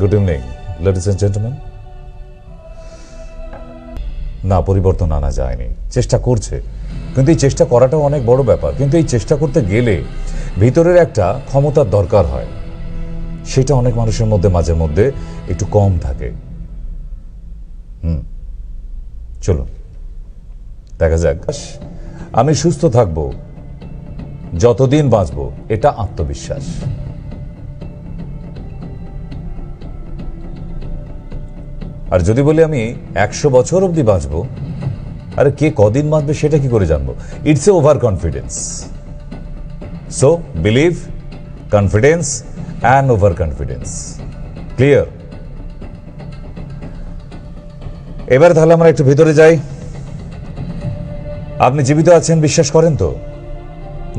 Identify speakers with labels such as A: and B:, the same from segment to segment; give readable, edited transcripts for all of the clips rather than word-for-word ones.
A: Good evening ladies and gentleman. না, পরিবর্তন আনা যায়নি, চেষ্টা করছে, কিন্তু এই চেষ্টা করাটাও অনেক বড় ব্যাপার। কিন্তু এই চেষ্টা করতে গেলে ভিতরের একটা ক্ষমতার দরকার হয়, সেটা অনেক মানুষের মধ্যে মাঝে মধ্যে একটু কম থাকে। চলো দেখা যাক। আমি সুস্থ থাকব, যতদিন বাঁচব, এটা আত্মবিশ্বাস। আর যদি বলি আমি 100 বছর অবধি বাঁচবো, আরে কে কদিন বাঁচবে সেটা কি করে জানবো? It's a over confidence. So believe, confidence and over confidence. Clear? এবার তাহলে আমরা একটু ভিতরে যাই। আপনি জীবিত আছেন বিশ্বাস করেন তো?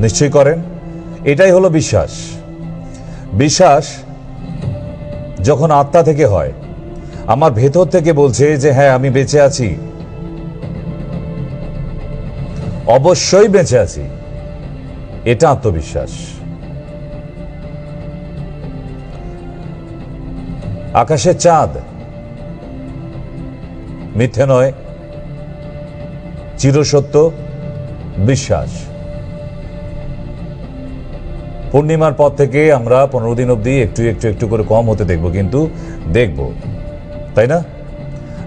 A: নিশ্চয়ই করেন। এটাই হলো বিশ্বাস। বিশ্বাস যখন আত্মা থেকে হয়, আমার ভেতর থেকে বলছে যে হ্যাঁ আমি বেঁচে আছি, অবশ্যই বেঁচে আছি, এটা আত্মবিশ্বাস। আকাশের চাঁদ মিথ্যে নয়, চিরসত্য বিশ্বাস। পূর্ণিমার পর থেকে আমরা 15 দিন অবধি একটু একটু একটু করে কম হতে দেখব, কিন্তু দেখব, তাই না?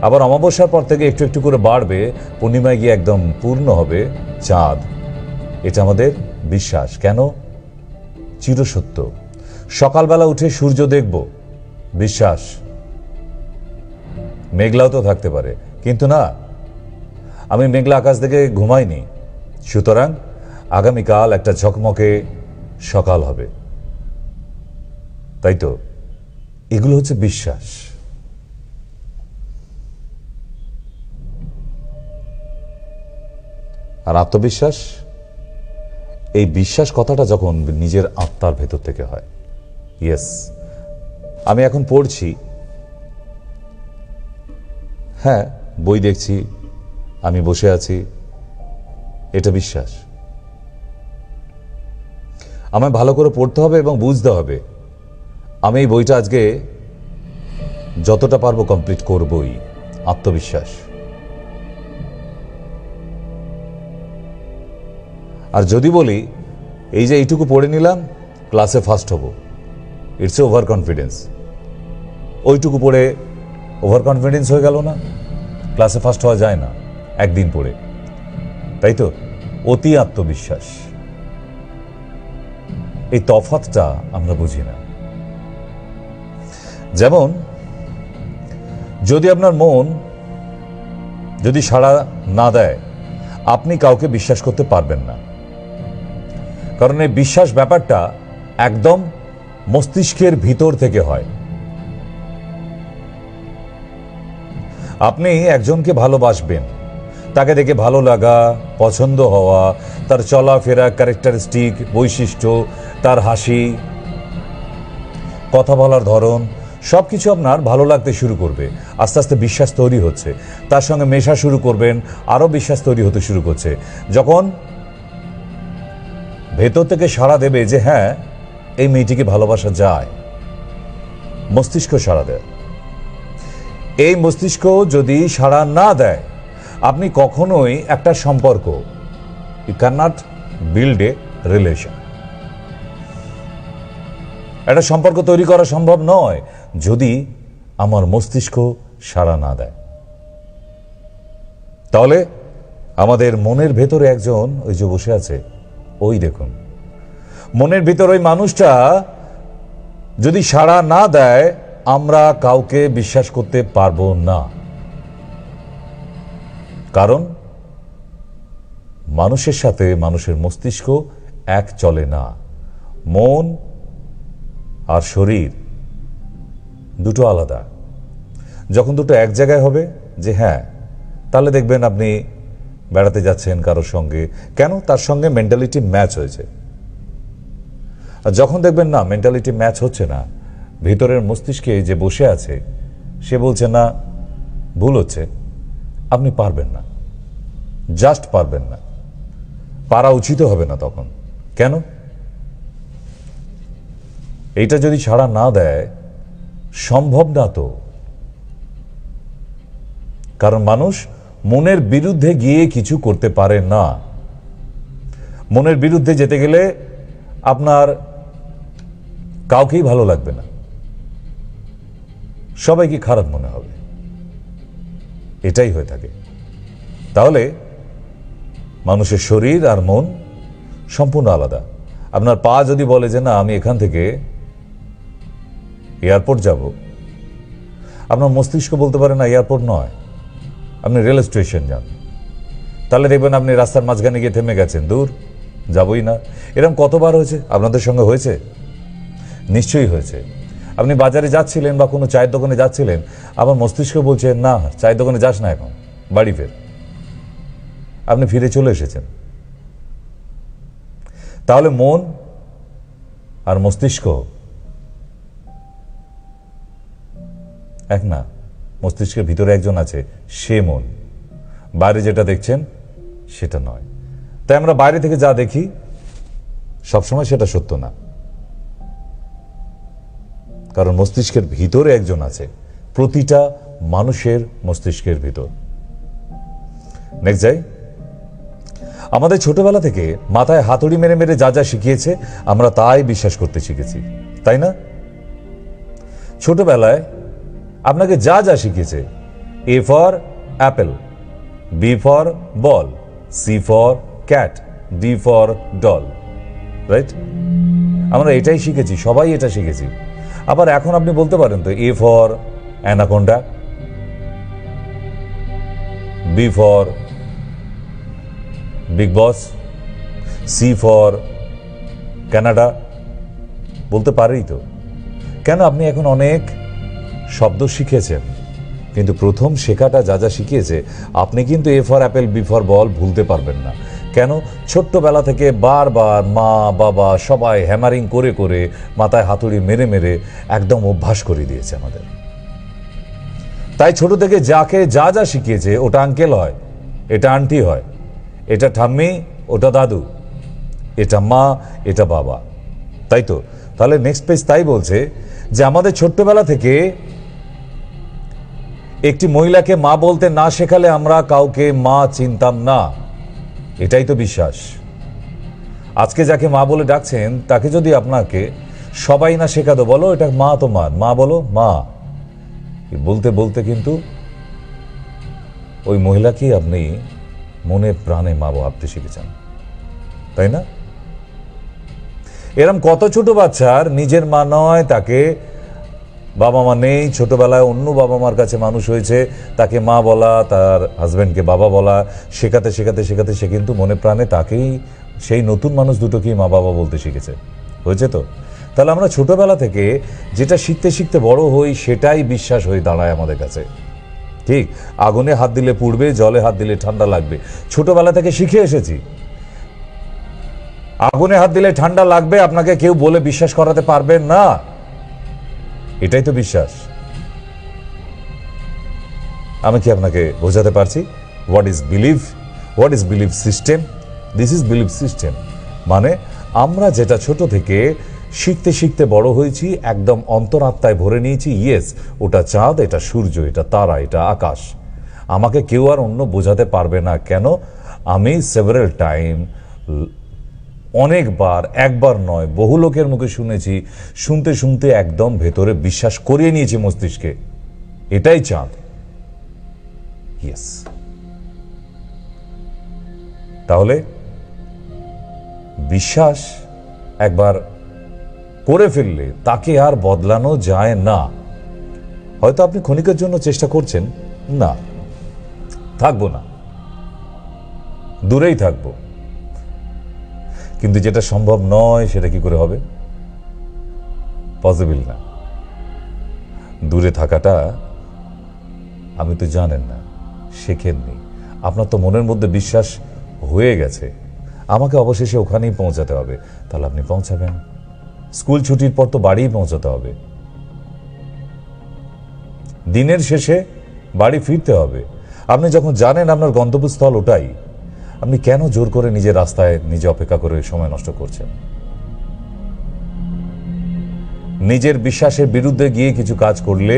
A: আবার অমাবস্যার পর থেকে একটু একটু করে বাড়বে, পূর্ণিমায় গিয়ে একদম পূর্ণ হবে চাঁদ। এটা আমাদের বিশ্বাস। কেন? চিরসত্য। সকালবেলা উঠে সূর্য দেখব, বিশ্বাস। মেঘলাও তো থাকতে পারে, কিন্তু না, আমি মেঘলা আকাশ দেখে ঘুমাইনি, সুতরাং আগামীকাল একটা ঝকমকে সকাল হবে। তাই তো, এগুলো হচ্ছে বিশ্বাস। আর আত্মবিশ্বাস, এই বিশ্বাস কথাটা যখন নিজের আত্মার ভেতর থেকে হয়। ইয়েস, আমি এখন পড়ছি, হ্যাঁ বই দেখছি, আমি বসে আছি, এটা বিশ্বাস। আমায় ভালো করে পড়তে হবে এবং বুঝতে হবে আমি এই বইটা আজকে যতটা পারবো কমপ্লিট করবই, আত্মবিশ্বাস। আর যদি বলি এই যে এইটুকু পড়ে নিলাম, ক্লাসে ফার্স্ট হব, ইটস এ ওভার কনফিডেন্স। ওইটুকু পড়ে ওভার কনফিডেন্স হয়ে গেল না? ক্লাসে ফার্স্ট হওয়া যায় না একদিন পড়ে, তাই তো? অতি আত্মবিশ্বাস, এই তফাৎটা আমরা বুঝি না। যেমন যদি আপনার মন যদি সাড়া না দেয়, আপনি কাউকে বিশ্বাস করতে পারবেন না। কারণ এই বিশ্বাস ব্যাপারটা একদম মস্তিষ্কের ভিতর থেকে হয়। আপনি একজনকে ভালোবাসবেন, তাকে দেখে ভালো লাগা, পছন্দ হওয়া, তার চলাফেরা, ক্যারেক্টারিস্টিক বৈশিষ্ট্য, তার হাসি, কথা বলার ধরন, সবকিছু আপনার ভালো লাগতে শুরু করবে। আস্তে আস্তে বিশ্বাস তৈরি হচ্ছে, তার সঙ্গে মেশা শুরু করবেন, আরো বিশ্বাস তৈরি হতে শুরু করছে। যখন ভেতর থেকে সাড়া দেবে যে হ্যাঁ এই মেয়েটিকে ভালোবাসা যায়, মস্তিষ্ক সাড়া দেয়। এই মস্তিষ্ক যদি সাড়া না দেয়, আপনি কখনোই একটা সম্পর্ক, you can not build a relation, একটা সম্পর্ক তৈরি করা সম্ভব নয় যদি আমার মস্তিষ্ক সাড়া না দেয়। তাহলে আমাদের মনের ভেতরে একজন ওই যে বসে আছে, ওই দেখুন, মনের ভিতর ওই মানুষটা যদি সাড়া না দেয়, আমরা কাউকে বিশ্বাস করতে পারবো না। কারণ মানুষের সাথে মানুষের মস্তিষ্ক এক চলে না। মন আর শরীর দুটো আলাদা। যখন দুটো এক জায়গায় হবে যে হ্যাঁ, তাহলে দেখবেন আপনি বেড়াতে যাচ্ছেন কারোর সঙ্গে, কেন? তার সঙ্গে মেন্টালিটি ম্যাচ হয়েছে। আর যখন দেখবেন না মেন্টালিটি ম্যাচ হচ্ছে না, ভিতরের মস্তিষ্কে যে বসে আছে সে বলছে না, ভুল হচ্ছে, আপনি পারবেন না, জাস্ট পারবেন না, পারা উচিত হবে না তখন। কেন? এইটা যদি ছাড়া না দেয়, সম্ভব না তো। কারণ মানুষ মনের বিরুদ্ধে গিয়ে কিছু করতে পারে না। মনের বিরুদ্ধে যেতে গেলে আপনার কাউকেই ভালো লাগবে না, সবাইকে খারাপ মনে হবে, এটাই হয়ে থাকে। তাহলে মানুষের শরীর আর মন সম্পূর্ণ আলাদা। আপনার পা যদি বলে যে না আমি এখান থেকে এয়ারপোর্ট যাব, আপনার মস্তিষ্ক বলতে পারে না এয়ারপোর্ট নয়, আপনি রেল স্টেশন যান। তাহলে দেখবেন আপনি রাস্তার মাঝখানে গিয়ে থেমে গেছেন, দূর যাবই না। এরকম কতবার হয়েছে, আপনাদের সঙ্গে হয়েছে? নিশ্চয়ই হয়েছে। আপনি বাজারে যাচ্ছিলেন বা কোনো চায়ের দোকানে যাচ্ছিলেন, আবার মস্তিষ্ক বলছে না চায়ের দোকানে যাস না, এখন বাড়ি ফের। আপনি ফিরে চলে এসেছেন। তাহলে মন আর মস্তিষ্ক এক না। মস্তিষ্কের ভিতরে একজন আছে, সে মন। বাইরে যেটা দেখছেন সেটা নয়। তাই আমরা বাইরে থেকে যা দেখি সবসময় সেটা সত্য না, কারণ মস্তিষ্কের ভিতরে একজন আছে, প্রতিটা মানুষের মস্তিষ্কের ভিতর। নেক্সট যাই। আমাদের ছোটবেলা থেকে মাথায় হাতুড়ি মেরে মেরে যা যা শিখিয়েছে আমরা তাই বিশ্বাস করতে শিখেছি, তাই না? ছোটবেলায় আপনাকে যা যা শিখিয়েছে, A for apple, B for ball, C for cat, D for doll, right? আমরা এটাই শিখেছি, সবাই এটা শিখেছি। আবার এখন আপনি বলতে পারেন তো, A for anaconda, B for big boss, C for Canada, বলতে পারেই তো। কেন? আপনি এখন অনেক শব্দ শিখেছেন, কিন্তু প্রথম শেখাটা যা যা শিখিয়েছে আপনি কিন্তু A for apple, B for ball ভুলতে পারবেন না। কেন? ছোট্টবেলা থেকে বারবার মা বাবা সবাই হ্যামারিং করে করে মাথায় হাতুড়ি মেরে মেরে একদম অভ্যাস করে দিয়েছে আমাদের। তাই ছোট থেকে যাকে যা যা শিখিয়েছে, ওটা আঙ্কেল হয়, এটা আন্টি হয়, এটা ঠাম্মি, ওটা দাদু, এটা মা, এটা বাবা, তাই তো? তাহলে নেক্সট পেজ তাই বলছে যে আমাদের ছোট্টবেলা থেকে একটি মহিলাকে মা বলতে না শেখালে আমরা কাউকে মা চিনতাম না, এটাই তো বিশ্বাস। আজকে যাকে মা বলে ডাকছেন তাকে যদি আপনাকে সবাই না শেখাতো, বলো এটা মা তোমার, মা বলো মা, বলতে বলতে কিন্তু ওই মহিলাকেই আপনি মনে প্রাণে মা ভাবতে শিখেছেন, তাই না? এরম কত ছোট বাচ্চার নিজের মা নয়, তাকে বাবা মা নেই, ছোটবেলায় অন্য বাবা মার কাছে মানুষ হয়েছে, তাকে মা বলা, তার হাজব্যান্ডকে বাবা বলা শেখাতে শেখাতে শেখাতে সে কিন্তু মনে প্রাণে তাকেই, সেই নতুন মানুষ দুটোকেই মা বাবা বলতে শিখেছে। হয়েছে তো? তাহলে আমরা ছোটবেলা থেকে যেটা শিখতে শিখতে বড় হই সেটাই বিশ্বাস হয়ে দাঁড়ায় আমাদের কাছে। ঠিক, আগুনে হাত দিলে পুড়বে, জলে হাত দিলে ঠান্ডা লাগবে, ছোটবেলা থেকে শিখে এসেছি। আগুনে হাত দিলে ঠান্ডা লাগবে আপনাকে কেউ বলে বিশ্বাস করাতে পারবে না, এটাই তো বিশ্বাস। আমি কি আপনাকে বোঝাতে পারছি? What is believe? What is believe system? This is believe system. মানে আমরা যেটা ছোট থেকে শিখতে শিখতে বড় হয়েছি, একদম অন্তরাত্মায় ভরে নিয়েছি, ইয়েস ওটা চাঁদ, এটা সূর্য, এটা তারা, এটা আকাশ। আমাকে কেউ আর অন্য বোঝাতে পারবে না। কেন? আমি সেভারাল টাইম, অনেকবার, একবার নয় বহু লোকের মুখে শুনেছি, শুনতে শুনতে একদম ভেতরে বিশ্বাস করিয়ে নিয়েছি মস্তিষ্কে, এটাই চাঁদ। ইয়েস। তাহলে বিশ্বাস একবার করে ফেললে তাকে আর বদলানো যায় না। হয়তো আপনি ক্ষণিকের জন্য চেষ্টা করছেন, না থাকবো না, দূরেই থাকবো, কিন্তু যেটা সম্ভব নয় সেটা কি করে হবে? পসিবল না। দূরে থাকাটা আপনি তো জানেন না, শেখেননি। আপনার তো মনের মধ্যে বিশ্বাস হয়ে গেছে আমাকে অবশেষে ওখানেই পৌঁছাতে হবে, তাহলে আপনি পৌঁছাবেন। স্কুল ছুটির পর তো বাড়িই পৌঁছাতে হবে, দিনের শেষে বাড়ি ফিরতে হবে। আপনি যখন জানেন আপনার গন্তব্যস্থল ওটাই, আপনি কেন জোর করে নিজের রাস্তায় নিজে অপেক্ষা করে সময় নষ্ট করছেন? নিজের বিশ্বাসের বিরুদ্ধে গিয়ে কিছু কাজ করলে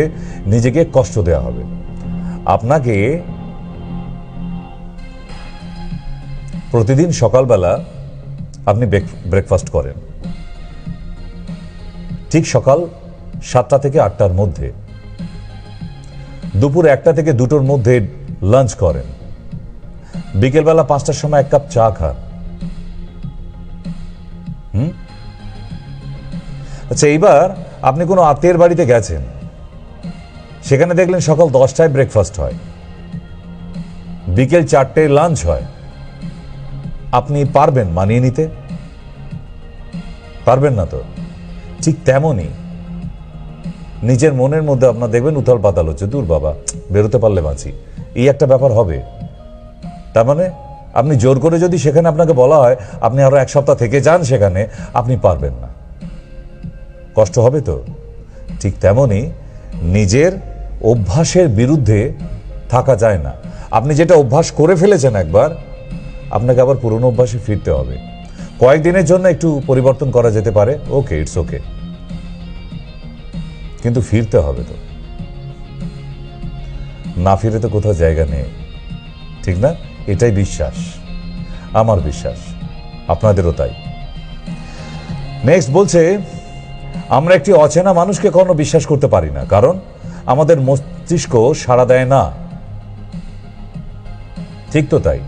A: নিজেকে কষ্ট দেওয়া হবে। আপনাকে প্রতিদিন সকালবেলা আপনি ব্রেকফাস্ট করেন ঠিক সকাল 7টা থেকে 8টার মধ্যে, দুপুর 1টা থেকে 2টোর মধ্যে লাঞ্চ করেন, বিকেলবেলা 5টার সময় 1 কাপ চা খান। আচ্ছা, এইবার আপনি কোনো আত্মীয়ের বাড়িতে গেছেন, সেখানে দেখলেন সকাল 10টায় ব্রেকফাস্ট হয়, বিকেল 4টায় লাঞ্চ হয়। আপনি পারবেন মানিয়ে নিতে? পারবেন না তো। ঠিক তেমনই নিজের মনের মধ্যে আপনার দেখবেন উথাল পাতাল হচ্ছে, দূর বাবা, বেরোতে পারলে বাঁচি, এই একটা ব্যাপার হবে। তার মানে আপনি জোর করে যদি সেখানে আপনাকে বলা হয় আপনি আরো 1 সপ্তাহ থেকে যান, সেখানে আপনি পারবেন না, কষ্ট হবে তো। ঠিক তেমনই নিজের অভ্যাসের বিরুদ্ধে থাকা যায় না। আপনি যেটা অভ্যাস করে ফেলেছেন একবার, আপনাকে আবার পুরনো অভ্যাসে ফিরতে হবে। কয়েকদিনের জন্য একটু পরিবর্তন করা যেতে পারে, ওকে, ইটস ওকে, কিন্তু ফিরতে হবে তো। না ফিরে তো কোথাও জায়গা নেই, ঠিক না? এটাই বিশ্বাস, আমার বিশ্বাস, আপনাদেরও তাই। নেক্সট বলছে, আমরা একটি অচেনা মানুষকে কখনো বিশ্বাস করতে পারি না, কারণ আমাদের মস্তিষ্ক সাড়া দেয় না। ঠিক তো তাই।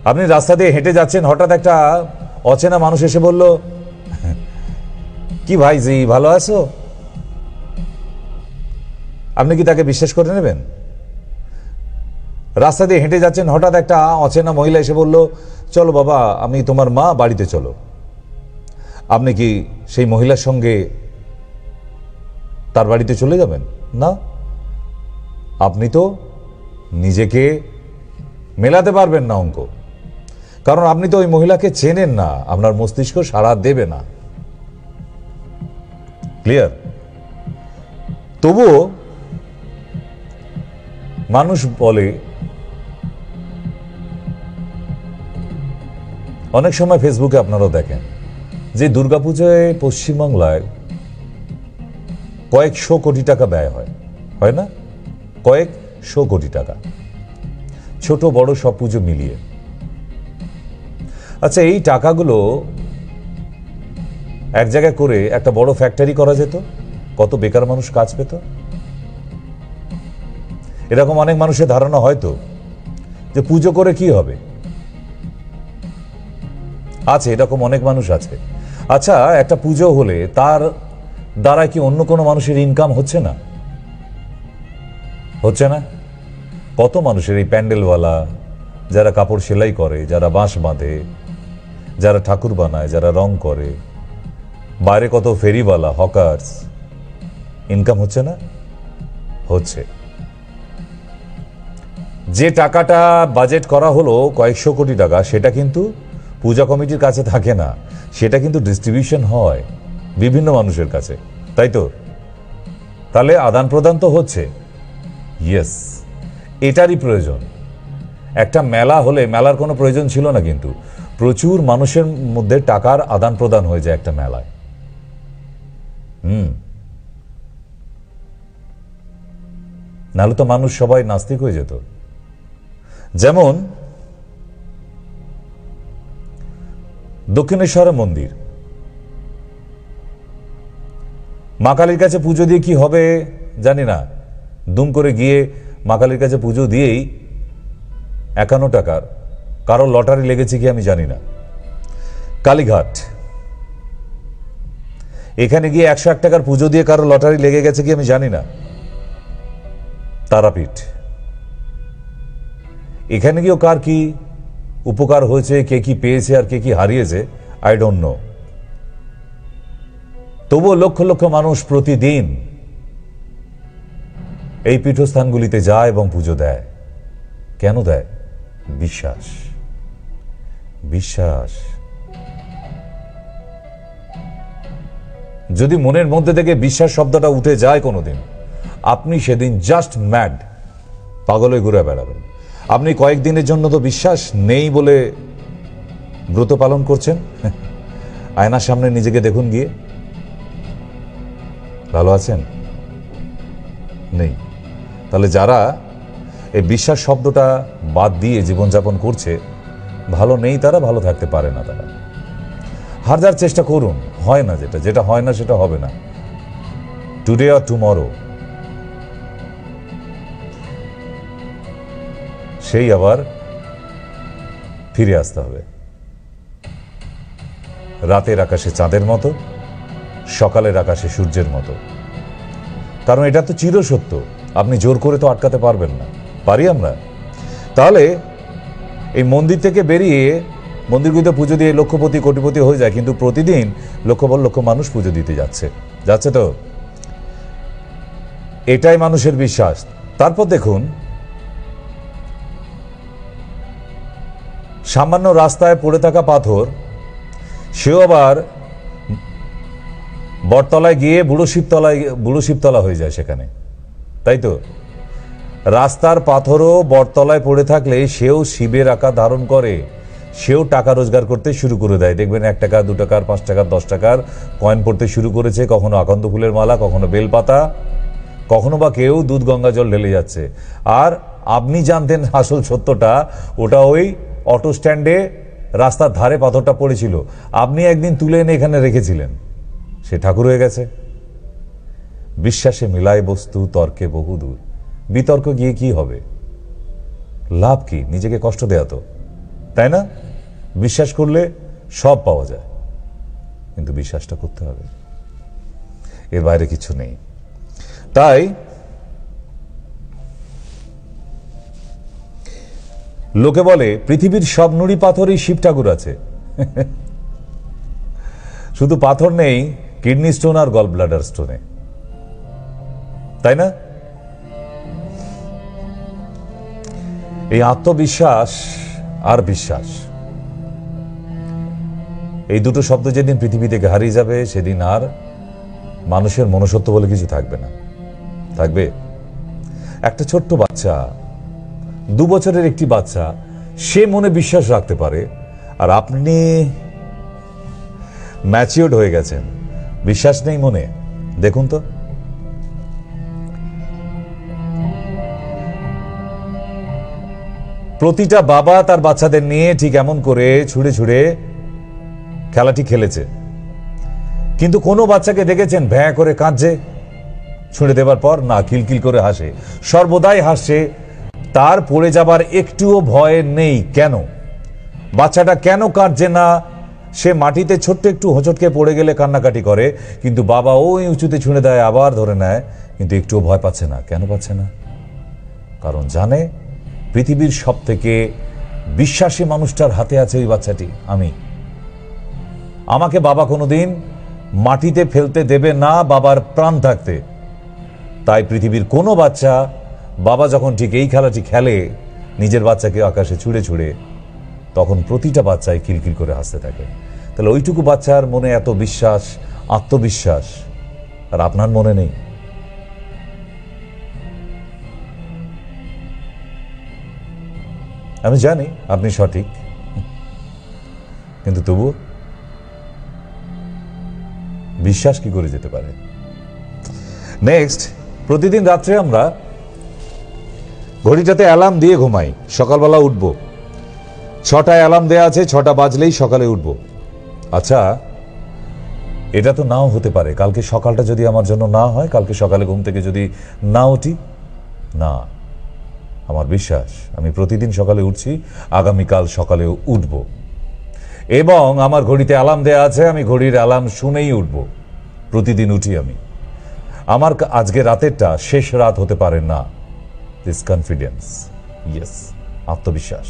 A: আপনি রাস্তা দিয়ে হেঁটে যাচ্ছেন, হঠাৎ একটা অচেনা মানুষ এসে বলল, কি ভাই জি ভালো আছো? আপনি কি তাকে বিশ্বাস করে নেবেন? রাস্তা দিয়ে হেঁটে যাচ্ছেন, হঠাৎ একটা অচেনা মহিলা এসে বলল, চলো বাবা, আমি তোমার মা, বাড়িতে চলো। আপনি কি সেই মহিলার সঙ্গে তার বাড়িতে চলে যাবেন? না। আপনি তো নিজেকে মেলাতে পারবেন না অঙ্ক, কারণ আপনি তো ওই মহিলাকে চেনেন না, আপনার মস্তিষ্ক সাড়া দেবে না। ক্লিয়ার? তবুও মানুষ বলে, অনেক সময় ফেসবুকে আপনারাও দেখেন যে দুর্গাপূজায় পশ্চিমবাংলায় কয়েকশো কোটি টাকা ব্যয় হয়, হয় না? কয়েকশো কোটি টাকা, ছোট বড় সব পুজো মিলিয়ে। আচ্ছা, এই টাকাগুলো এক জায়গায় করে একটা বড় ফ্যাক্টরি করা যেত, কত বেকার মানুষ কাজ পেত। এরকম অনেক মানুষের ধারণা হয়তো যে পুজো করে কি হবে, আছে, এরকম অনেক মানুষ আছে। আচ্ছা, একটা পুজো হলে তার দ্বারা কি অন্য কোনো মানুষের ইনকাম হচ্ছে না? হচ্ছে না? কত মানুষের, এই প্যান্ডেলওয়ালা, যারা কাপড় সেলাই করে, যারা বাঁশ বাঁধে, যারা ঠাকুর বানায়, যারা রং করে, বাইরে কত ফেরিওয়ালা, হকার্স, ইনকাম হচ্ছে না? হচ্ছে। যে টাকাটা বাজেট করা হলো কয়েকশো কোটি টাকা, সেটা কিন্তু পূজা কমিটির কাছে থাকে না, সেটা কিন্তু ডিস্ট্রিবিউশন হয় বিভিন্ন মানুষের কাছে, তাই তো? তাহলে আদান প্রদান তো হচ্ছে। ইয়েস, এটারই প্রয়োজন। একটা মেলা হলে মেলার কোনো প্রয়োজন ছিল না, কিন্তু প্রচুর মানুষের মধ্যে টাকার আদান প্রদান হয়ে যায় একটা মেলায়। নাহলে তো মানুষ সবাই নাস্তিক হয়ে যেত। যেমন দক্ষিণেশ্বরের মন্দির, মা কালীর কাছে পুজো দিয়ে কি হবে জানি না, দুম করে গিয়ে মা কালীর কাছে পুজো দিয়েই 51 টাকার কারো লটারি লেগেছে কি আমি জানি না। কালীঘাট, এখানে গিয়ে 101 টাকার পুজো দিয়ে কারো লটারি লেগে গেছে কি আমি জানি না। তারাপীঠ, এখানে গিয়েও কার কি উপকার হয়েছে, কে কি পেয়েছে আর কে কি হারিয়েছে, আই ডোন্ট নো। তবুও লক্ষ লক্ষ মানুষ প্রতিদিন এই পীঠস্থানগুলিতে যায় এবং পুজো দেয়। কেন দেয়? বিশ্বাস। বিশ্বাস। যদি মনের মধ্যে থেকে বিশ্বাস শব্দটা উঠে যায় কোনোদিন, আপনি সেদিন জাস্ট ম্যাড, পাগল হয়ে ঘুরে বেড়াবেন। আপনি কয়েকদিনের জন্য তো বিশ্বাস নেই বলে ব্রত পালন করছেন, আয়নার সামনে নিজেকে দেখুন গিয়ে, ভালো আছেন? নেই। তাহলে যারা এই বিশ্বাস শব্দটা বাদ দিয়ে জীবনযাপন করছে, ভালো নেই তারা, ভালো থাকতে পারে না তারা। হাজার চেষ্টা করুন, হয় না, যেটা হয় না সেটা হবে না। টুডে অর টুমরো সেই আবার ফিরে আসতে হবে। রাতের আকাশে চাঁদের মতো, সকালের আকাশে সূর্যের মতো। কারণ এটা তো চিরসত্য, আপনি জোর করে তো আটকাতে পারবেন না। পারি আমরা? তাহলে এই মন্দির থেকে বেরিয়ে মন্দিরগুলিতে পুজো দিয়ে লক্ষপতি কোটিপতি হয়ে যায়, কিন্তু প্রতিদিন লক্ষ মানুষ পুজো দিতে যাচ্ছে তো। এটাই মানুষের বিশ্বাস। তারপর দেখুন, সামান্য রাস্তায় পড়ে থাকা পাথর, সেও আবার বটতলায় গিয়ে বুড়ো শিবতলা হয়ে যায় সেখানে, তাই তো? রাস্তার পাথরও বটতলায় পড়ে থাকলে সেও শিবের আকার ধারণ করে, সেও টাকা রোজগার করতে শুরু করে দেয়। দেখবেন 1 টাকা, 2 টাকার, 5 টাকার, 10 টাকার কয়েন পড়তে শুরু করেছে, কখনো আকন্দ ফুলের মালা, কখনো বেলপাতা, কখনো বা কেউ দুধ গঙ্গা জল ঢেলে যাচ্ছে। আর আপনি জানতেন আসল সত্যটা, ওটা ওই অটো স্ট্যান্ডে রাস্তার ধারে পাথরটা পড়েছিল, আপনি একদিন তুলে এনে এখানে রেখেছিলেন, সে ঠাকুর হয়ে গেছে। বিশ্বাসে মিলায় বস্তু, তর্কে বহুদূর। বিতর্ক গিয়ে কি হবে? লাভ কি? নিজেকে কষ্ট দেয়া তো, তাই না? বিশ্বাস করলে সব পাওয়া যায়, কিন্তু বিশ্বাসটা করতে হবে, এর বাইরে কিছু নেই। তাই লোকে বলে পৃথিবীর সব নুড়ি পাথরই শিব ঠাকুর আছে। শুধু পাথর নেই কিডনি স্টোন আর গল ব্লাডার স্টোনে, তাই না? এই আত্মবিশ্বাস আর বিশ্বাস, এই দুটো শব্দ যেদিন পৃথিবী থেকে হারিয়ে যাবে, সেদিন আর মানুষের মনুষ্যত্ব বলে কিছু থাকবে না। থাকবে একটা ছোট্ট বাচ্চা, 2 বছরের একটি বাচ্চা, সে মনে বিশ্বাস রাখতে পারে, আর আপনি ম্যাচিওর্ড হয়ে গেছেন, বিশ্বাস নেই মনে। দেখুন তো, প্রতিটা বাবা তার বাচ্চাদের নিয়ে ঠিক এমন করে ছুড়ে ছুড়ে খেলাটি খেলেছে, কিন্তু কোনো বাচ্চাকে দেখেছেন ভ্যাঁ করে কাঁদছে ছুঁড়ে দেবার পর? না, কিলকিল করে হাসে, সর্বদাই হাসছে, তার পড়ে যাবার একটুও ভয় নেই। কেন? বাচ্চাটা কেন কাঁদছে না? সে মাটিতে ছোট্ট একটু হোঁচটকে পড়ে গেলে কান্নাকাটি করে, কিন্তু বাবা ওই উঁচুতে ছুঁড়ে দেয়, আবার ধরে নেয়, কিন্তু একটুও ভয় পাচ্ছে না। কেন পাচ্ছে না? কারণ জানে পৃথিবীর সব থেকে বিশ্বাসী মানুষটার হাতে আছে ওই বাচ্চাটি, আমি। আমাকে বাবা কোনোদিন মাটিতে ফেলতে দেবে না বাবার প্রাণ থাকতে। তাই পৃথিবীর কোনো বাচ্চা, বাবা যখন ঠিক এই খেলাটি খেলে নিজের বাচ্চাকে আকাশে ছুঁড়ে ছুঁড়ে, তখন প্রতিটা বাচ্চাই কিলকিল করে হাসতে থাকে। তাহলে ওইটুকু বাচ্চার মনে এত বিশ্বাস, আত্মবিশ্বাস, আর আপনার মনে নেই। আমি জানি আপনি সঠিক, কিন্তু তবু বিশ্বাস কি করে যেতে পারে? নেক্সট, প্রতিদিন রাত্রে আমরা ঘড়িটাতে অ্যালার্ম দিয়ে ঘুমাই, সকালবেলা উঠবো। 6টায় অ্যালার্ম দেয়া আছে, 6টা বাজলেই সকালে উঠবো। আচ্ছা, এটা তো নাও হতে পারে, কালকে সকালটা যদি আমার জন্য না হয়, কালকে সকালে ঘুম থেকে যদি না উঠি, না, আমার বিশ্বাস আমি প্রতিদিন সকালে উঠছি, আগামীকাল সকালেও উঠব, এবং আমার ঘড়িতে অ্যালার্ম দেয়া আছে, আমি ঘড়ির অ্যালার্ম শুনেই উঠব। প্রতিদিন উঠি আমি। আমার আজকে রাতেরটা শেষ রাত হতে পারে না। দিস কনফিডেন্স, ইয়েস, আত্মবিশ্বাস,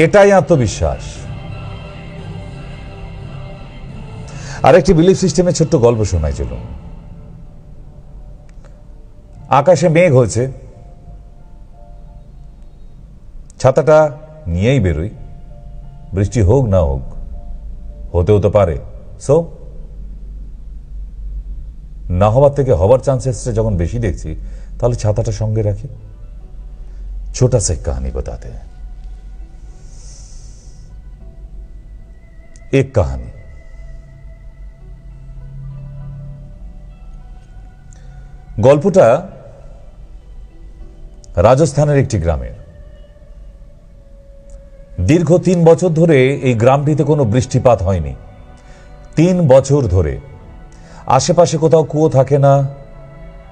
A: এটাই আত্মবিশ্বাস। আরেকটি বিলিফ সিস্টেমের ছোট্ট গল্প শোনাই চলুন। আকাশে মেঘ হয়েছে, ছাতাটা নিয়েই বেরোই, বৃষ্টি হোক না হোক, হতেও তো পারে। সো না হওয়ার থেকে হবার চান্সেসটা যখন বেশি দেখছি, তাহলে ছাতাটা সঙ্গে রাখি। ছোটা সে कहानी बताते हैं। एक कहानी, গল্পটা রাজস্থানের একটি গ্রামের। দীর্ঘ ৩ বছর ধরে এই গ্রামটিতে কোনো বৃষ্টিপাত হয়নি। ৩ বছর ধরে আশেপাশে কোথাও কুয়ো থাকে না,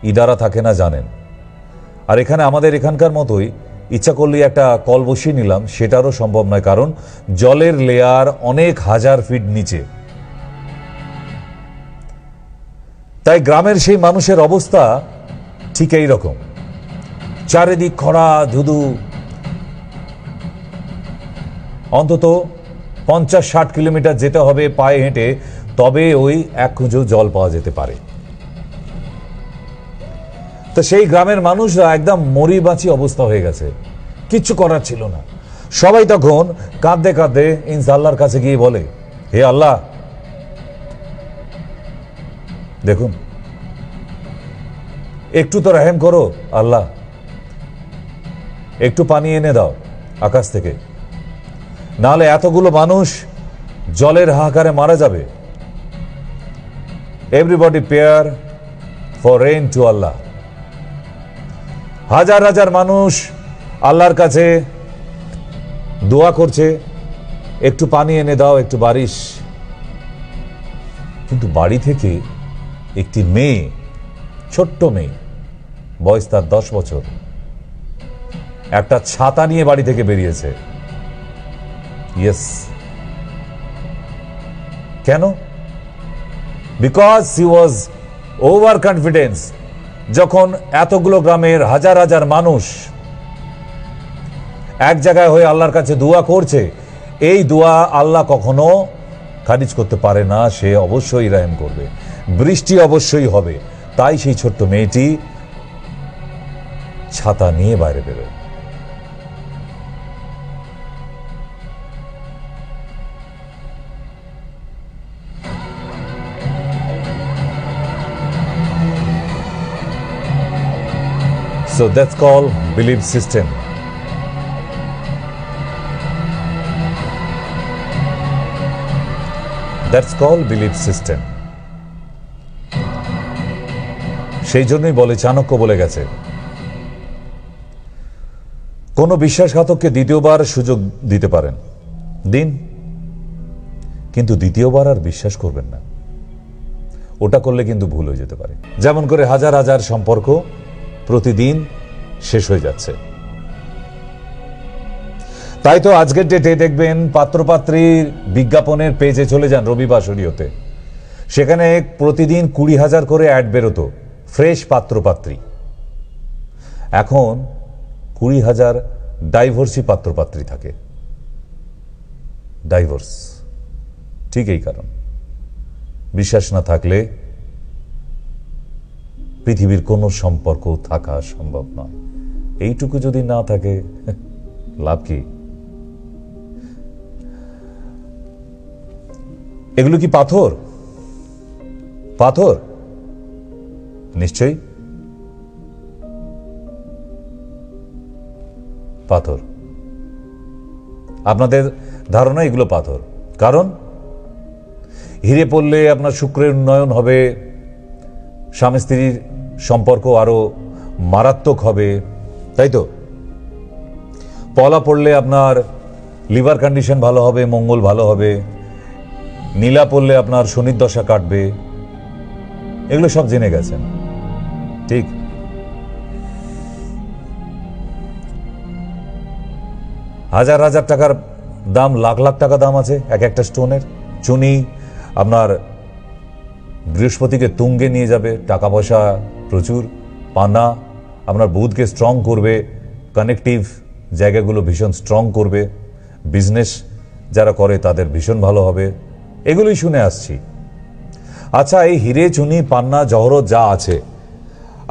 A: ইদারা থাকে না, জানেন। আর এখানে আমাদের এখানকার মতোই ইচ্ছা করলে একটা কল বসিয়ে নিলাম, সেটারও সম্ভব নয়, কারণ জলের লেয়ার অনেক হাজার ফিট নিচে। তাই গ্রামের সেই মানুষের অবস্থা ঠিক এই রকম, চারিদিক খরা ধুধু। অন্তত ৫০-৬০ কিলোমিটার যেতে হবে পায়ে হেঁটে, তবে ওই এক খুঁজো জল পাওয়া যেতে পারে। তো সেই গ্রামের মানুষরা একদম মরি বাঁচি অবস্থা হয়ে গেছে, কিচ্ছু করার ছিল না। সবাই তখন কাঁদতে কাঁদতে ইনশাআল্লাহর কাছে গিয়ে বলে, হে আল্লাহ, দেখুন একটু তো রহম করো আল্লাহ, একটু পানি এনে দাও আকাশ থেকে, নাহলে এতগুলো মানুষ জলের হাহাকারে মারা যাবে। Everybody prayer for rain to Allah. হাজার হাজার মানুষ আল্লাহর কাছে দোয়া করছে, একটু পানি এনে দাও, একটু বারিশ। কিন্তু বাড়ি থেকে একটি মেয়ে, ছোট্ট মেয়ে, বয়স তার 10 বছর, একটা ছাতা নিয়ে বাড়ি থেকে বেরিয়েছে। ইয়েস, কেন? Because she was over confidence. যখন এতগুলো গ্রামের হাজার হাজার মানুষ এক জায়গায় হয়ে আল্লাহর কাছে দোয়া করছে, এই দোয়া আল্লাহ কখনো খারিজ করতে পারে না, সে অবশ্যই রহম করবে, বৃষ্টি অবশ্যই হবে। তাই সেই ছোট্ট মেয়েটি ছাতা নিয়ে বাইরে বেরোয়। So that's called belief system. That's called belief system. সেই জন্যই বলে, চাণক্য বলে গেছে, কোন বিশ্বাসঘাতককে দ্বিতীয়বার সুযোগ দিতে পারেন, দিন, কিন্তু দ্বিতীয়বার আর বিশ্বাস করবেন না। ওটা করলে কিন্তু ভুল হয়ে যেতে পারে। যেমন করে হাজার হাজার সম্পর্ক প্রতিদিন শেষ হয়ে যাচ্ছে। তাই তো আজকের ডেটে দেখবেন পাত্রপাত্রীর বিজ্ঞাপনের পেজে চলে যান রবিবাসরীয়তে, সেখানে প্রতিদিন 20,000 করে অ্যাড বেরোতো, ফ্রেশ পাত্রপাত্রী। এখন 20,000 ডাইভোর্সি পাত্রপাত্রী থাকে। ডাইভোর্স ঠিক এই কারণ, বিশ্বাস না থাকলে পৃথিবীর কোনো সম্পর্ক থাকা সম্ভব নয়। এইটুকু যদি না থাকে লাভ কি? এগুলো কি পাথর? পাথর নিশ্চয়ই পাথর। আপনাদের ধারণা এগুলো পাথর, কারণ হিরে পড়লে আপনার শুক্রের উন্নয়ন হবে, স্বামী স্ত্রীর সম্পর্ক আরো মারাত্মক হবে, তাই তো? পলা পড়লে আপনার লিভার কন্ডিশন ভালো হবে, মঙ্গল ভালো হবে। নীলা পড়লে আপনার শনির দশা কাটবে। এগুলো সব জেনে গেছেন, ঠিক? হাজার হাজার টাকার দাম, লাখ লাখ টাকা দাম আছে এক একটা স্টোনের। চুনি আপনার বৃহস্পতিকে তুঙ্গে নিয়ে যাবে, টাকা পয়সা প্রচুর। পানা আপনার বুধকে স্ট্রং করবে, কানেকটিভ জায়গাগুলো ভীষণ স্ট্রং করবে, বিজনেস যারা করে তাদের ভীষণ ভালো হবে। এগুলোই শুনে আসছি। আচ্ছা, এই হিরে, চুনি, পান্না, জহরত যা আছে,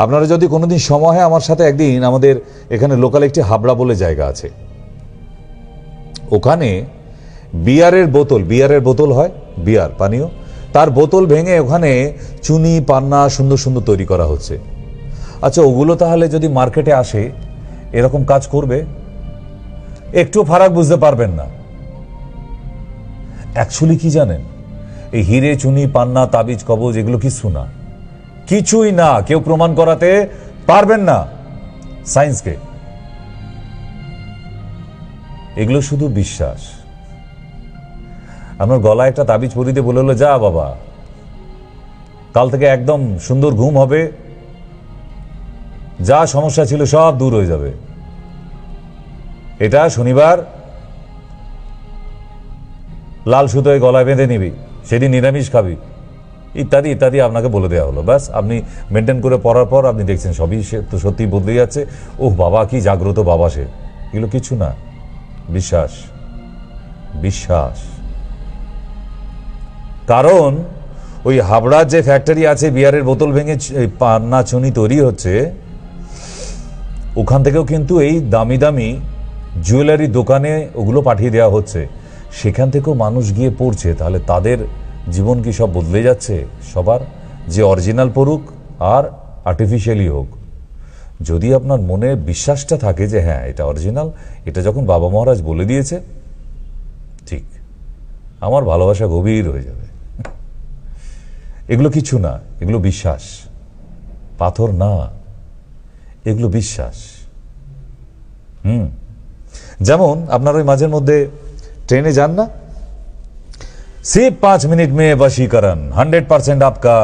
A: আপনারা যদি কোনোদিন সময় হয় আমার সাথে একদিন, আমাদের এখানে লোকাল একটি হাবড়া বলে জায়গা আছে, ওখানে বিয়ারের বোতল হয়, বিয়ার পানীয়, তার বোতল ভেঙে ওখানে চুনি, পান্না সুন্দর সুন্দর তৈরি করা হচ্ছে। আচ্ছা, ওগুলো তাহলে যদি মার্কেটে আসে, এরকম কাজ করবে? একটু ফারাক বুঝতে পারবেন না। অ্যাকচুয়ালি কি জানেন, এই হিরে, চুনি, পান্না, তাবিজ, কবজ এগুলো কিছু না, কিছুই না, কেউ প্রমাণ করাতে পারবেন না সায়েন্সকে। এগুলো শুধু বিশ্বাস। আমার গলায় একটা তাবিজ পরিতে বলে হলো, যা বাবা, কাল থেকে একদম সুন্দর ঘুম হবে, যা সমস্যা ছিল সব দূর হয়ে যাবে। এটা শনিবার লাল সুতোয় গলায় বেঁধে নিবি, সেদিন নিরামিষ খাবি, ইত্যাদি ইত্যাদি আপনাকে বলে দেওয়া হলো। ব্যাস আপনি মেনটেন করে পড়ার পর আপনি দেখছেন সবই সে তো সত্যি বদলে যাচ্ছে। ওহ বাবা, কি জাগ্রত বাবা সে। এগুলো কিছু না, বিশ্বাস, বিশ্বাস। কারণ ওই হাবড়ার যে ফ্যাক্টরি আছে বিয়ারের বোতল ভেঙে পান্না চুনি তৈরি হচ্ছে, ওখান থেকেও কিন্তু এই দামি দামি জুয়েলারি দোকানে ওগুলো পাঠিয়ে দেওয়া হচ্ছে। সেখান থেকেও মানুষ গিয়ে পড়ছে। তাহলে তাদের জীবন কি সব বদলে যাচ্ছে? সবার যে অরিজিনাল পড়ুক আর আর্টিফিশিয়ালি হোক, যদি আপনার মনে বিশ্বাসটা থাকে যে হ্যাঁ এটা অরিজিনাল, এটা যখন বাবা মহারাজ বলে দিয়েছে, ঠিক, আমার ভালোবাসা গভীর হয়ে যাবে। এগুলো কিছু না, এগুলো বিশ্বাস, পাথর না, এগুলো বিশ্বাস। যেমন আপনার ওই মাঝের মধ্যে ট্রেনে যান না, सिर्फ 5 मिनट में वशीकरण, 100% आपका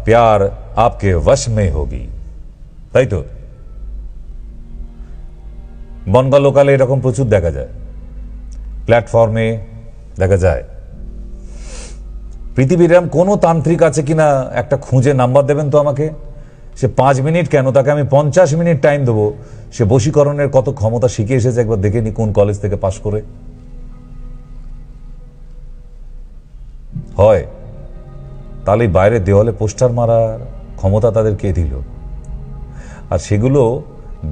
A: प्यार आपके वश में होगी, তাই তো? বনগা লোকালে এরকম প্রচুর দেখা যায়, প্ল্যাটফর্মে দেখা যায়। পৃথিবীর এরকম কোনো তান্ত্রিক আছে কিনা একটা খুঁজে নাম্বার দেবেন তো আমাকে। সে 5 মিনিট কেন, তাকে আমি 50 মিনিট টাইম দেবো। সে বশীকরণের কত ক্ষমতা শিখে এসেছে একবার দেখে নি, কোন কলেজ থেকে পাশ করে। হয় তাহলে বাইরে দেওয়ালে পোস্টার মারার ক্ষমতা তাদের কে দিল? আর সেগুলো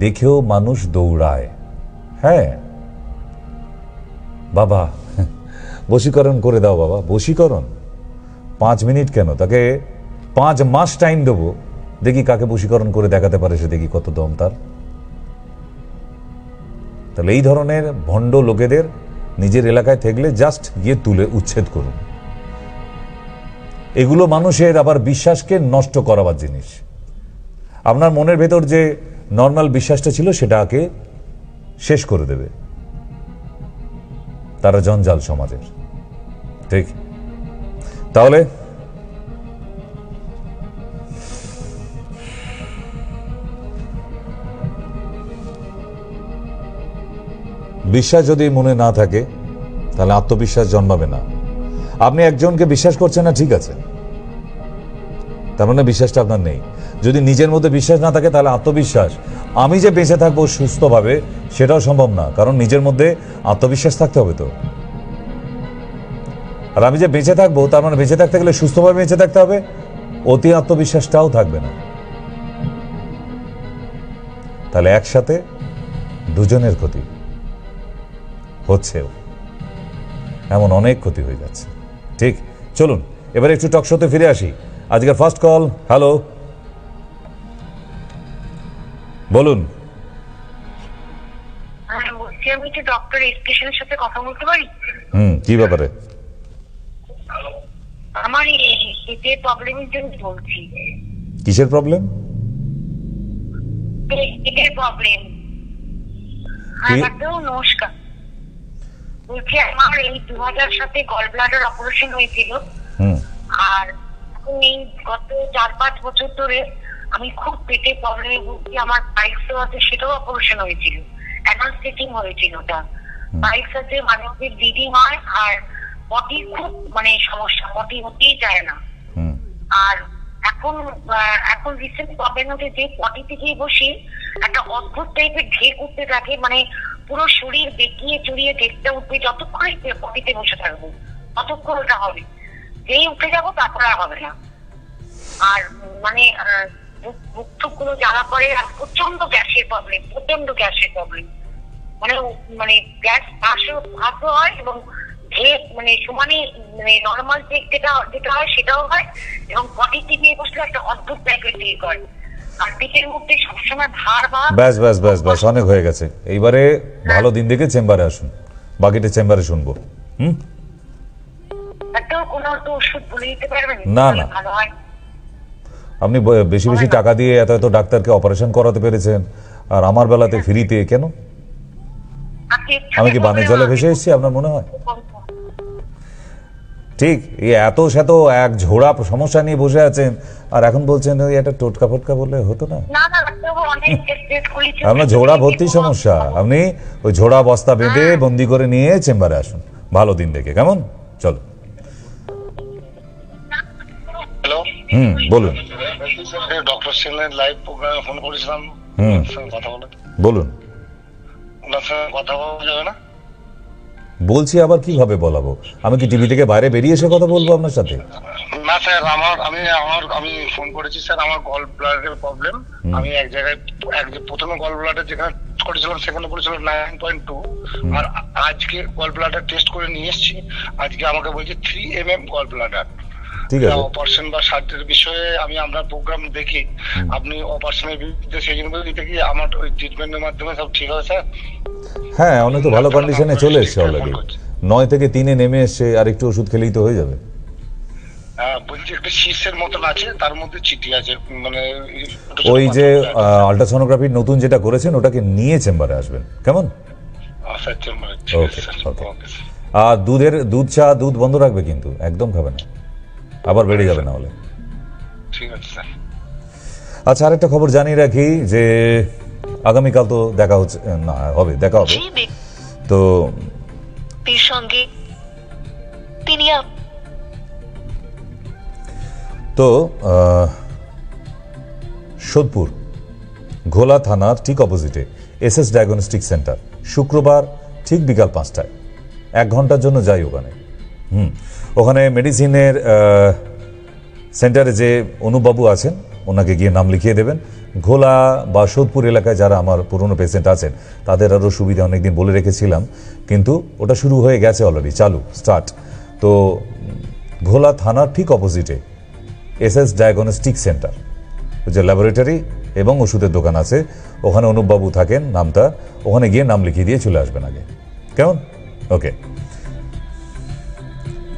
A: দেখেও মানুষ দৌড়ায়। হ্যাঁ বাবা, বশীকরণ করে দাও বাবা, বশীকরণ। 5 মিনিট কেন, তাকে 5 মাস টাইম দেবো, দেখি কাকে বশীকরণ করে দেখাতে পারে সে, দেখি কত দম তার। তাহলে এই ধরনের ভণ্ড লোকেদের নিজের এলাকায় থাকলে জাস্ট গিয়ে তুলে উচ্ছেদ করুন। এগুলো মানুষের আবার বিশ্বাসকে নষ্ট করাবার জিনিস। আপনার মনের ভেতর যে নর্মাল বিশ্বাসটা ছিল সেটাকে শেষ করে দেবে তারা, জঞ্জাল সমাজের। ঠিক, তাহলে বিশ্বাস যদি মনে না থাকে তাহলে আত্মবিশ্বাস জন্মাবে না। আপনি একজনকে বিশ্বাস করছেন না, ঠিক আছে, তার মানে বিশ্বাসটা আপনার নেই। যদি নিজের মধ্যে বিশ্বাস না থাকে তাহলে আত্মবিশ্বাস, আমি যে বেঁচে থাকবো সুস্থভাবে সেটাও সম্ভব না, কারণ নিজের মধ্যে আত্মবিশ্বাস থাকতে হবে তো। আর আমি যে বেঁচে থাকবো তার মানে বেঁচে থাকতে গেলে সুস্থভাবে বেঁচে থাকতে হবে, অতি আত্মবিশ্বাসটাও থাকবে না। তাহলে একসাথে দুজনের ক্ষতি হচ্ছেও, এমন অনেক ক্ষতি হয়ে যাচ্ছে। ঠিক, চলুন এবার একটু টক শোতে ফিরে আসি। আজকের ফার্স্ট কল। হ্যালো, বলুন।
B: আমি কি ডক্টর এসকেশনের সাথে কথা বলতে পারি?
A: কি ব্যাপারে?
B: আমার পেটের প্রবলেমের জন্য বলছি।
A: কিসের প্রবলেম?
B: পেটের প্রবলেম। হ্যাঁ ডাক্তার নমস্কার, বলছি আমার এই 2000 সালে গল ব্লাডার অপারেশন হয়েছিল। আর এই গত 4-5 বছর ধরে আমি খুব পেটে প্রবলেমে ভুগছি। আমার পাইলসও আছে, সেটাও অপারেশন হয়েছিল, অ্যানাস্টেটিং হয়েছিল। ওটা পাইলস আছে, মানে ব্লিডিং হয়, আর পটি খুব মানে সমস্যা, পটি হতেই চায় না। আর এখন রিসেন্ট প্রবলেম হচ্ছে যে পটিতে গিয়ে বসি একটা অদ্ভুত টাইপের ঢেক উঠতে থাকে, মানে পুরো শরীর বেঁকিয়ে চড়িয়ে ঢেকটা উঠবে। যতক্ষণ পটিতে বসে থাকবো ততক্ষণ ওটা হবে, যেই উঠে যাবো তারপর আর হবে না। আর মানে বুক টুক গুলো জ্বালা করে, আর প্রচন্ড গ্যাসের প্রবলেম, প্রচন্ড গ্যাসের প্রবলেম। মানে গ্যাস ভাসও হয় এবং ঢেক মানে সমানে, মানে নর্মাল ঢেক যেটা হয় সেটাও হয়, এবং পটিতে গিয়ে বসলে একটা অদ্ভুত টাইপের ঢেক হয়। আর পেটের মধ্যে সবসময় ভার ভার।
A: ব্যাস ব্যাস ব্যাস ব্যাস, অনেক হয়ে গেছে। এইবারে ভালো দিন দেখে চেম্বারে আসুন, বাকিটা চেম্বারে শুনবো।
B: কোনো ওষুধ বলে দিতে পারবেন?
A: না না,
B: ভালো হয়।
A: আপনি বেশি বেশি টাকা দিয়ে এত এত ডাক্তারকে অপারেশন করাতে পেরেছেন, আর আমার বেলাতে ফ্রিতে কেন? আমি কি বানের জলে ভেসে এসেছি আপনার মনে হয়? ঠিক, এই এত শত এক ঝোড়া সমস্যা নিয়ে বসে আছেন, আর এখন বলছেন ওই একটা টোটকা ফটকা বললে হতো না? আপনার ঝোড়া ভর্তি সমস্যা, আপনি ওই ঝোড়া বস্তা বেঁধে বন্দি করে নিয়ে চেম্বারে আসুন ভালো দিন দেখে, কেমন? চলো।
C: হ্যালো,
A: বলুন।
C: ডক্টর সেনের লাইভ প্রোগ্রামে ফোন করেছিলাম, কথা বলে
A: বলুন।
C: ওনার সঙ্গে কথা বলা যাবে না?
A: বলছি আবার কিভাবে বলাবো? আমি কি টিভি থেকে বাইরে বেরিয়ে এসে কথা বলবো আপনার সাথে?
C: না স্যার, আমি ফোন করেছি স্যার, আমার গল ব্লাডারের প্রবলেম। আমি এক জায়গায় প্রথমে গল ব্লাডার যেখানে করেছিলাম সেখানে বলেছিল 9.2, আর আজকে গল ব্লাডার টেস্ট করে নিয়ে এসেছি, আজকে আমাকে বলছে 3 mm গল ব্লাডার।
A: ঠিক আছে,
C: অপারেশন বা সার্জারির বিষয়ে আমি আপনার প্রোগ্রাম দেখি, আপনি অপারেশনের বিরুদ্ধে সেই জন্য দেখি আমার ওই ট্রিটমেন্টের মাধ্যমে সব ঠিক হবে স্যার।
A: হ্যাঁ, অনেক তো ভালো কন্ডিশনে চলে এসছে অলরেডি, 9 থেকে 3-এ নেমে এসছে, আর একটু ওষুধ খেলেই তো হয়ে যাবে।
C: বলছি একটা শীর্ষের মতন আছে, তার মধ্যে চিঠি আছে, মানে
A: ওই যে আল্ট্রাসোনোগ্রাফি নতুন যেটা করেছেন ওটাকে নিয়ে চেম্বারে আসবেন, কেমন? ওকে ওকে। আর দুধ চা দুধ বন্ধ রাখবে কিন্তু, একদম খাবে না, আবার বেড়ে যাবে না হলে।
C: ঠিক আছে স্যার।
A: আচ্ছা, আরেকটা খবর জানিয়ে রাখি যে আগামীকাল তো দেখা হচ্ছে, না হবে, দেখা হবে তো
D: সঙ্গে তিনি
A: তো সোদপুর ঘোলা থানার ঠিক অপোজিটে এসএস ডায়াগনস্টিক সেন্টার, শুক্রবার ঠিক বিকাল 5টায় 1 ঘন্টার জন্য যাই ওখানে। ওখানে মেডিসিনের সেন্টারে যে অনুবাবু আছেন ওনাকে গিয়ে নাম লিখিয়ে দেবেন। ঘোলা বা সোদপুর এলাকায় যারা আমার পুরনো পেশেন্ট আছেন তাদের আরও সুবিধা অনেকদিন বলে রেখেছিলাম, কিন্তু ওটা শুরু হয়ে গেছে অলরেডি, চালু স্টার্ট। তো ঘোলা থানার ঠিক অপোজিটে এসএস ডায়াগনস্টিক সেন্টার, যে ল্যাবরেটরি এবং ওষুধের দোকান আছে, ওখানে অনুপবাবু থাকেন, নামটা ওখানে গিয়ে নাম লিখিয়ে দিয়ে চলে আসবেন আগে, কেমন? ওকে,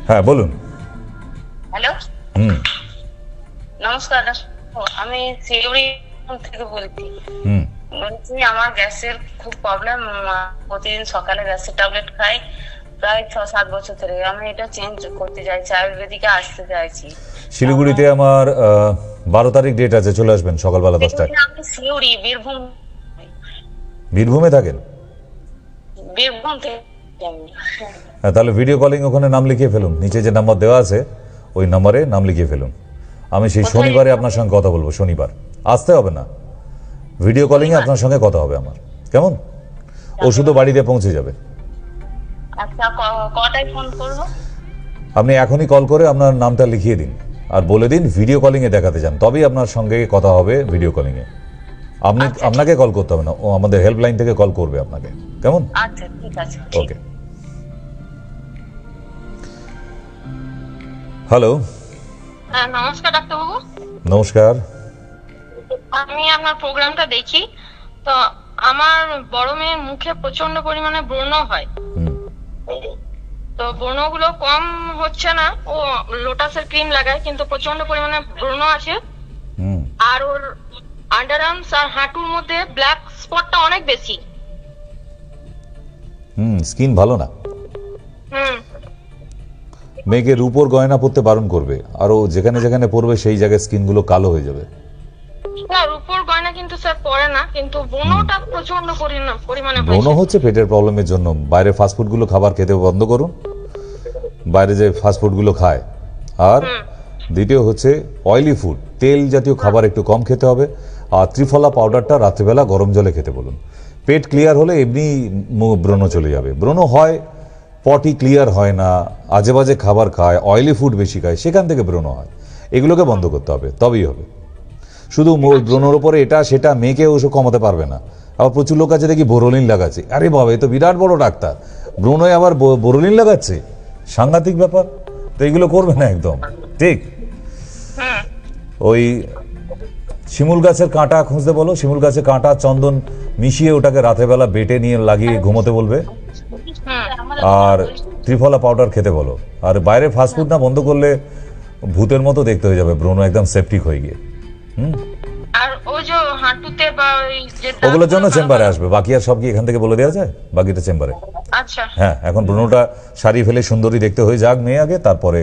A: হ্যাঁ বলুন।
D: হ্যালো, নমস্কার, আমি শিলিগুড়ি থেকে বলছি। বলছি আমার গ্যাসের খুব প্রবলেম, প্রতিদিন সকালে গ্যাসের ট্যাবলেট খাই প্রায় 6-7 বছর ধরে। আমি এটা চেঞ্জ করতে চাইছি, আয়ুর্বেদিকে আসতে চাইছি।
A: শিলিগুড়িতে আমার 12 তারিখ ডেট আছে, চলে আসবেন সকালবেলা 10টায়।
D: আমি শিলিগুড়ি
A: বীরভূমে থাকেন?
D: বীরভূম থেকে।
A: হ্যাঁ, তাহলে ভিডিও কলিং ওখানে নাম লিখিয়ে ফেলুন, নিচে যে নাম্বার দেওয়া আছে ওই নাম্বারে নাম লিখিয়ে ফেলুন। আমি সেই শনিবারে আপনার সঙ্গে কথা বলবো, শনিবার আসতে হবে না, ভিডিও কলিং এ আপনার সঙ্গে কথা হবে আমার, কেমন? ওষুধও বাড়িতে পৌঁছে যাবে।
D: আচ্ছা, কটায় ফোন করব?
A: আপনি এখনই কল করে আপনার নামটা লিখিয়ে দিন আর বলে দিন ভিডিও কলিং এ দেখাতে চান, তবেই আপনার সঙ্গে কথা হবে ভিডিও কলিং এ। আপনাকে কল করতে হবে না, ও আমাদের হেল্পলাইন থেকে কল করবে আপনাকে, কেমন?
D: আচ্ছা ঠিক আছে।
A: ওকে। হ্যালো।
D: হ্যাঁ, নমস্কার ডাক্তারবাবু।
A: নমস্কার।
D: আমি আপনার প্রোগ্রামটা দেখি, তো আমার বড় মেয়ের মুখে প্রচন্ড পরিমাণে ব্রণ হয়, তো ব্রণগুলো কম হচ্ছে না। ও লোটাসের ক্রিম লাগায় কিন্তু প্রচন্ড পরিমাণে ব্রণ আছে, আর ওর আন্ডার আর্মস আর হাঁটুর মধ্যে ব্ল্যাক স্পটটা অনেক বেশি।
A: স্কিন ভালো না। মেয়েকে রূপোর গয়না পরতে বারণ করবে, আর ও যেখানে যেখানে পরবে সেই জায়গায় স্কিনগুলো কালো হয়ে যাবে।
D: না, রূপোর গয়না কিন্তু স্যার পরে না, কিন্তু ব্রণটা প্রচন্ড পরিমাণে হয়।
A: ব্রণ হচ্ছে পেটের প্রবলেমের জন্য। বাইরে ফাস্টফুডগুলো খাবার খেতে বন্ধ করুন, বাইরে যে ফাস্টফুডগুলো খায়। আর দ্বিতীয় হচ্ছে অয়েলি ফুড, তেল জাতীয় খাবার একটু কম খেতে হবে। আর ত্রিফলা পাউডারটা রাত্রিবেলা গরম জলে খেতে বলুন। পেট ক্লিয়ার হলে এমনি ব্রণ চলে যাবে। ব্রণ হয়, পটি ক্লিয়ার হয় না, আজে বাজে খাবার খায়, অয়েলি ফুড বেশি খায়, সেখান থেকে ব্রণ হয়। এগুলোকে বন্ধ করতে হবে, তবেই হবে। শুধু ব্রণের উপরে এটা সেটা মেয়েকে ওসব কমাতে পারবে না। আবার প্রচুর লোক আছে দেখি বোরোলিন লাগাচ্ছে, আরে বাবা এ তো বিরাট বড় ডাক্তার, ব্রণে আবার বোরোলিন লাগাচ্ছে, সাংঘাতিক ব্যাপার। তো এগুলো করবে না একদম, ঠিক? ওই শিমুল গাছের কাঁটা খুঁজতে বলো, শিমুল গাছের কাঁটা চন্দন মিশিয়ে ওটাকে রাতেরবেলা বেটে নিয়ে লাগিয়ে ঘুমোতে বলবে। আর ত্রিফলা পাউডার খেতে বলো। আর বাইরে ফাস্টফুড না বন্ধ করলে ভূতের মতো দেখতে হয়ে যাবে ব্রণ একদম সেপটিক হয়ে গিয়ে।
D: আর ওই যে হাঁটুতে বা ওই যে
A: ওগুলোর জন্য চেম্বারে আসবে, বাকি আর সব কি এখান থেকে বলে দেওয়া যায়? বাকিটা চেম্বারে।
D: আচ্ছা
A: হ্যাঁ, এখন ব্রণটা সারি ফেলে সুন্দরী দেখতে হয়ে যাক মেয়ে আগে, তারপরে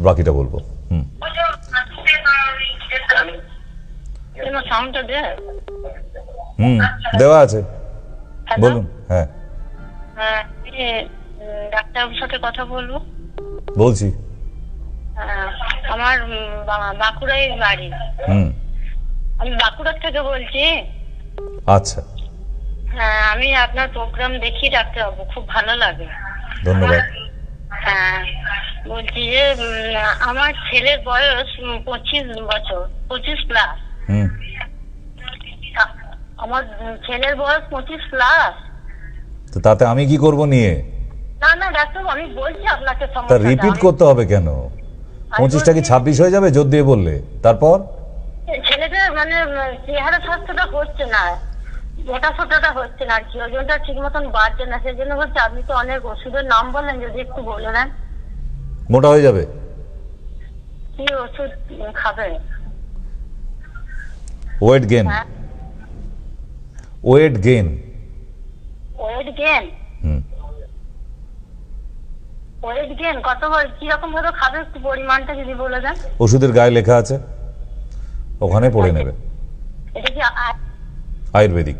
A: বাকিটা বলবো।
B: সাউন্ডটা দে।
A: দেওয়া আছে, বলুন। হ্যাঁ
B: হ্যাঁ, ডাক্তারবাবুর সাথে কথা বলবো?
A: বলছি।
B: আমার বাঁকুড়ায় বাড়ি। আমি বাঁকুড়ার থেকে বলছি।
A: আচ্ছা।
B: হ্যাঁ, আমি আপনার প্রোগ্রাম দেখি ডাক্তারবাবু, খুব ভালো লাগে।
A: ধন্যবাদ।
B: হ্যাঁ, বলছি যে আমার ছেলের বয়স 25 বছর, 25 প্লাস। আমার ছেলের বয়স 25 প্লাস।
A: তো তাতে আমি কি করব নিয়ে?
B: না না ডাক্তারবাবু, আমি বলছি আপনাকে
A: তা
B: সমস্যাটা।
A: রিপিট করতে হবে কেন? 25টা কি 26 হয়ে যাবে জোর দিয়ে বললে? তারপর
B: ছেলেটা মানে চেহারা স্বাস্থ্যটা হচ্ছে না, মোটা সোটাটা হচ্ছে না আর কি, ওজনটা ঠিক মতন বাড়ছে না। সেই জন্য বলছি, আপনি তো অনেক ওষুধের নাম বললেন, যদি একটু বলে দেন।
A: মোটা হয়ে যাবে?
B: কি ওষুধ খাবে?
A: Weight gain. Weight gain.
B: Weight gain? Weight gain কত, কিরকম ভাবে খাবে একটু পরিমাণটা যদি বলে দেন।
A: ওষুধের গায়ে লেখা আছে, ওখানে পড়ে নেবে।
B: এটা কি
A: আয়ুর্বেদিক?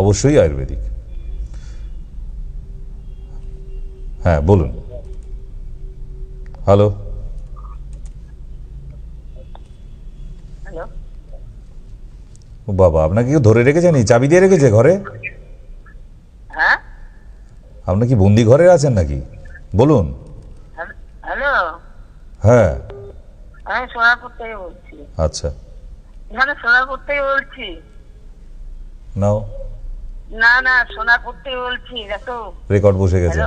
A: অবশ্যই আয়ুর্বেদিক। হ্যাঁ বলুন। হ্যালো।
B: হ্যালো।
A: ও বাবা, আপনাকে কেউ ধরে রেখেছে নি? চাবি দিয়ে রেখেছে ঘরে?
B: হ্যাঁ,
A: আপনি কি বন্দি ঘরে আছেন নাকি? বলুন।
B: হ্যালো।
A: হ্যাঁ,
B: আমি সোনারপুর থেকে বলছি।
A: আচ্ছা
B: এখানে সোনারপুর থেকে বলছি।
A: নাও,
B: না না, সোনারপুর থেকে বলছি। দেখো
A: রেকর্ড বসে গেছে।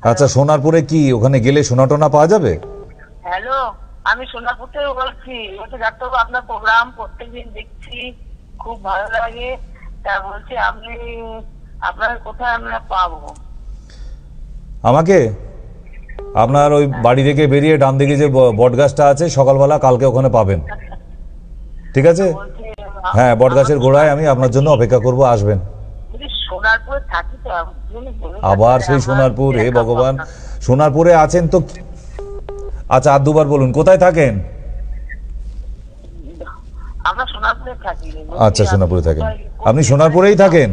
A: আচ্ছা, সোনারপুরে কি ওখানে গেলে সোনা টোনা পাওয়া যাবে?
B: হ্যালো, আমি সোনারপুর থেকে বলছি। বলছি ডাক্তারবাবু, আপনার প্রোগ্রাম প্রত্যেকদিন দেখছি, খুব ভালো লাগে। তা বলছি আপনি, আপনার কোথায় আমরা পাবো?
A: আমাকে আপনার ওই বাড়ি থেকে বেরিয়ে ডান দিকে যে বট গাছটা আছে, সকালবেলা কালকে ওখানে পাবেন, ঠিক আছে? হ্যাঁ, বট গাছের গোড়ায় আমি আপনার জন্য অপেক্ষা করব, আসবেন।
B: সোনারপুরে থাকি তো।
A: আবার সেই সোনারপুর? হে ভগবান, সোনারপুরে আছেন তো। আচ্ছা, আর দুবার বলুন, কোথায় থাকেন?
B: আমরা সোনারপুরে থাকি।
A: আচ্ছা, সোনারপুরে থাকেন। আপনি সোনারপুরেই থাকেন?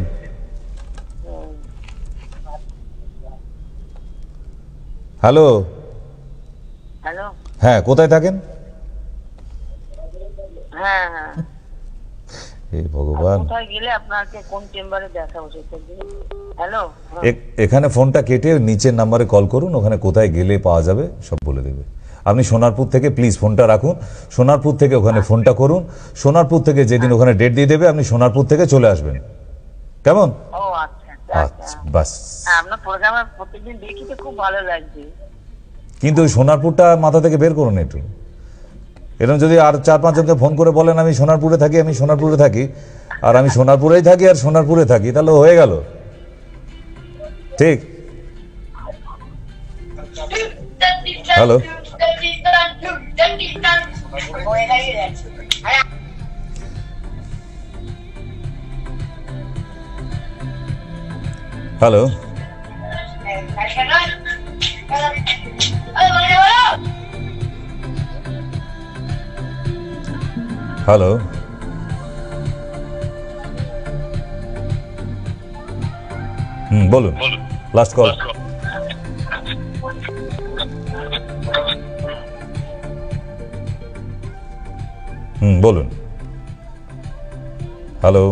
A: হ্যালো।
B: হ্যালো।
A: হ্যাঁ, কোথায় থাকেন?
B: হ্যাঁ হ্যাঁ।
A: হে ভগবান,
B: কোথায় গেলে আপনাকে কোন চেম্বারে দেখাবো সেটা? হ্যালো।
A: এখানে ফোনটা কেটে নিচের নাম্বারে কল করুন, ওখানে কোথায় গেলে পাওয়া যাবে সব বলে দেবে। আপনি সোনারপুর থেকে প্লিজ ফোনটা রাখুন, সোনারপুর থেকে ওখানে ফোনটা করুন, সোনারপুর থেকে যেদিন ওখানে ডেট দিয়ে দেবে আপনি সোনারপুর থেকে চলে আসবেন, কেমন?
B: ও আচ্ছা
A: আচ্ছা, বাস।
B: আপনার প্রোগ্রামে প্রত্যেকদিন দেখি তো, খুব ভালো লাগছে।
A: কিন্তু ওই সোনারপুরটা মাথা থেকে বের করুন একটু। এরকম যদি আর 4-5 জনকে ফোন করে বলেন আমি সোনারপুরে থাকি, আমি সোনারপুরে থাকি, আর আমি সোনারপুরেই থাকি আর সোনারপুরে থাকি, তাহলে হয়ে গেল। ঠিক। হ্যালো। হ্যালো। হ্যালো। বলুন, লাস্ট কল। বলুন। হ্যালো।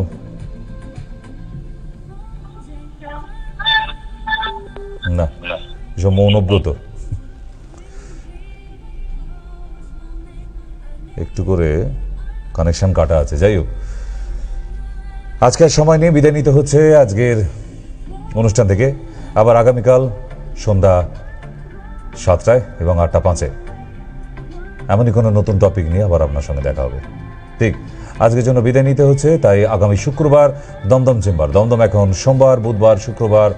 A: না, এসব মৌনব্রত। একটু করে কানেকশন কাটা আছে। যাই হোক, আজকের সময় নিয়ে বিদায় নিতে হচ্ছে আজকের অনুষ্ঠান থেকে। আবার আগামীকাল সন্ধ্যা 7টায় এবং 8টা 5-এ এমনই কোনো নতুন টপিক নিয়ে আবার আপনার সঙ্গে দেখা হবে। ঠিক, আজকের জন্য বিদায় নিতে হচ্ছে। তাই আগামী শুক্রবার দমদম চেম্বার, দমদম এখন সোমবার, বুধবার, শুক্রবার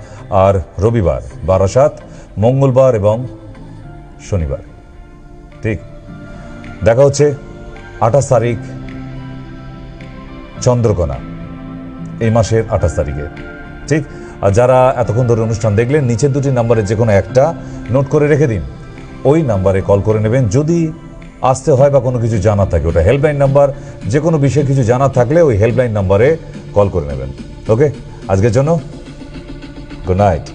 A: আর রবিবার, বারাসাত মঙ্গলবার এবং শনিবার। ঠিক, দেখা হচ্ছে 28 তারিখ চন্দ্রকোনা, এই মাসের 28 তারিখে, ঠিক? আর যারা এতক্ষণ ধরে অনুষ্ঠান দেখলেন, নিচের দুটি নাম্বারে যে কোনো একটা নোট করে রেখে দিন, ওই নাম্বারে কল করে নেবেন যদি আসতে হয় বা কোনো কিছু জানার থাকে। ওটা হেল্পলাইন নাম্বার, যে কোনো বিষয়ে কিছু জানার থাকলে ওই হেল্পলাইন নাম্বারে কল করে নেবেন। ওকে, আজকের জন্য গুড নাইট।